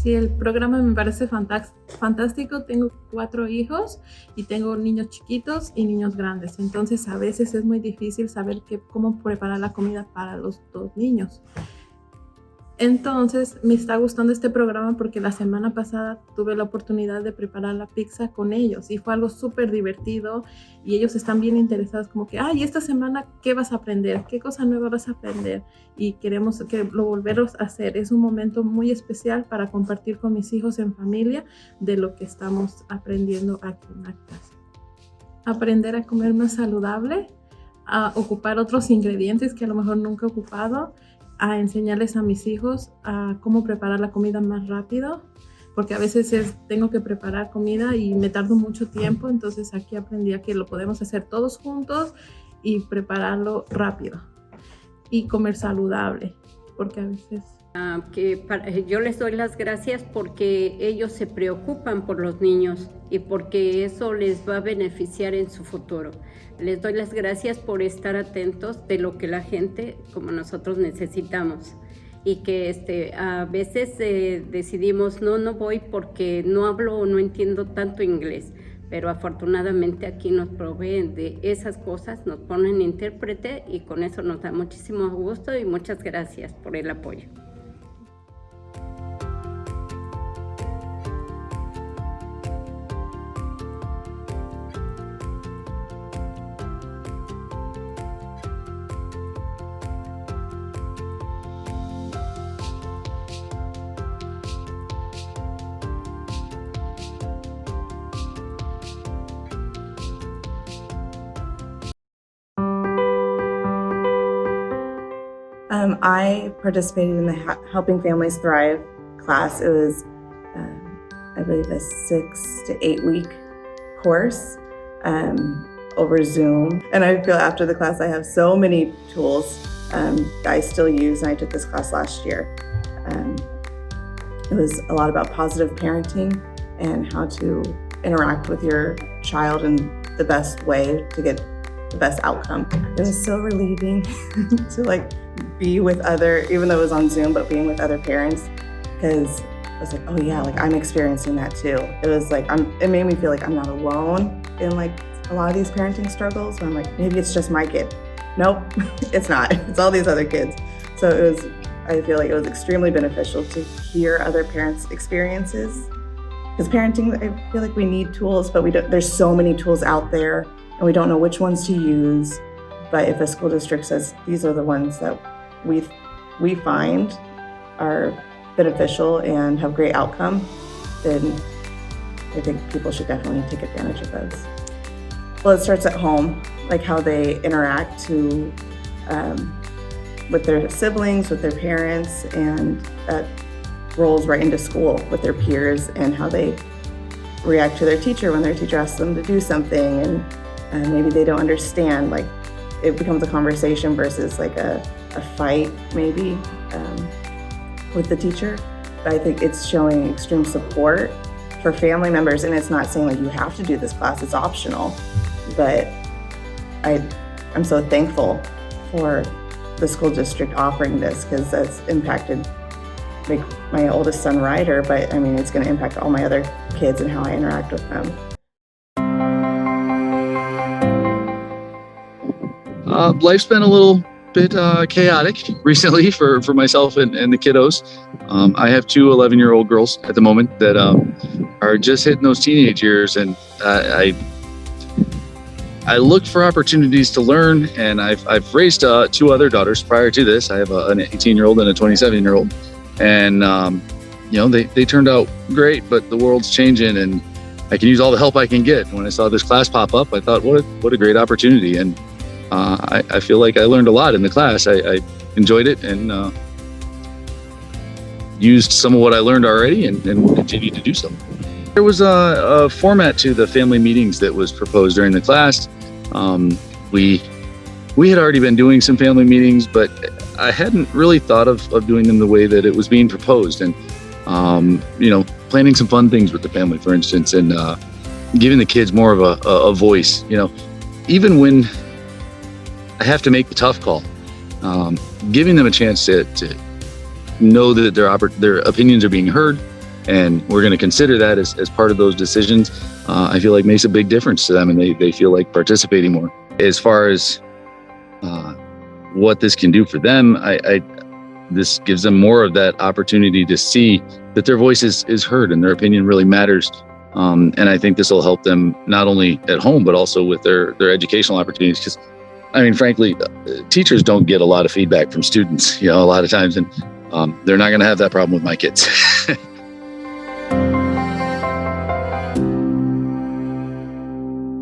Sí, el programa me parece fantástico. Tengo 4 hijos y tengo niños chiquitos y niños grandes. Entonces a veces es muy difícil saber cómo preparar la comida para los 2 niños. Entonces me está gustando este programa porque la semana pasada tuve la oportunidad de preparar la pizza con ellos y fue algo súper divertido y ellos están bien interesados como que, ay, esta semana, ¿qué vas a aprender? ¿Qué cosa nueva vas a aprender? Y queremos que lo volverlos a hacer. Es un momento muy especial para compartir con mis hijos en familia de lo que estamos aprendiendo aquí en la casa. Aprender a comer más saludable, a ocupar otros ingredientes que a lo mejor nunca he ocupado, a enseñarles a mis hijos a cómo preparar la comida más rápido, porque a veces tengo que preparar comida y me tardo mucho tiempo, entonces aquí aprendí a que lo podemos hacer todos juntos y prepararlo rápido y comer saludable, porque a veces... Yo les doy las gracias porque ellos se preocupan por los niños y porque eso les va a beneficiar en su futuro. Les doy las gracias por estar atentos de lo que la gente como nosotros necesitamos y que a veces decidimos no voy porque no hablo o no entiendo tanto inglés, pero afortunadamente aquí nos proveen de esas cosas, nos ponen intérprete y con eso nos da muchísimo gusto y muchas gracias por el apoyo. I participated in the Helping Families Thrive class. It was, I believe, a 6 to 8 week course over Zoom. And I feel after the class I have so many tools that I still use, and I took this class last year. It was a lot about positive parenting and how to interact with your child in the best way to get the best outcome. It was so relieving to be with other, even though it was on Zoom, but being with other parents, because I was like, oh yeah, I'm experiencing that too. It was it made me feel like I'm not alone in a lot of these parenting struggles, where I'm like, maybe it's just my kid. Nope, it's not. It's all these other kids. So I feel like it was extremely beneficial to hear other parents' experiences. Because parenting, I feel like we need tools, but there's so many tools out there, and we don't know which ones to use. But if a school district says these are the ones that we find are beneficial and have great outcome, then I think people should definitely take advantage of those. Well, it starts at home, how they interact with their siblings, with their parents, and that rolls right into school with their peers and how they react to their teacher when their teacher asks them to do something and maybe they don't understand. It becomes a conversation versus a fight maybe with the teacher. But I think it's showing extreme support for family members, and it's not saying you have to do this class, it's optional. But I'm so thankful for the school district offering this, because that's impacted my oldest son Ryder, but it's going to impact all my other kids and how I interact with them. Life's been a little bit chaotic recently for myself and the kiddos. I have 2 11-year-old girls at the moment that are just hitting those teenage years, and I look for opportunities to learn, and I've raised 2 other daughters prior to this. I have an 18-year-old and a 27-year-old, and they turned out great, but the world's changing, and I can use all the help I can get. When I saw this class pop up, I thought, what a great opportunity, and I feel like I learned a lot in the class. I enjoyed it and used some of what I learned already and will continue to do so. There was a format to the family meetings that was proposed during the class. We had already been doing some family meetings, but I hadn't really thought of doing them the way that it was being proposed. And, planning some fun things with the family, for instance, and giving the kids more of a voice. Even when I have to make the tough call, giving them a chance to know that their opinions are being heard, and we're going to consider that as part of those decisions, I feel like makes a big difference to them, and they feel like participating more. As far as what this can do for them, this gives them more of that opportunity to see that their voice is heard and their opinion really matters. And I think this will help them not only at home, but also with their educational opportunities. Because, I mean, frankly, teachers don't get a lot of feedback from students, a lot of times, and they're not going to have that problem with my kids.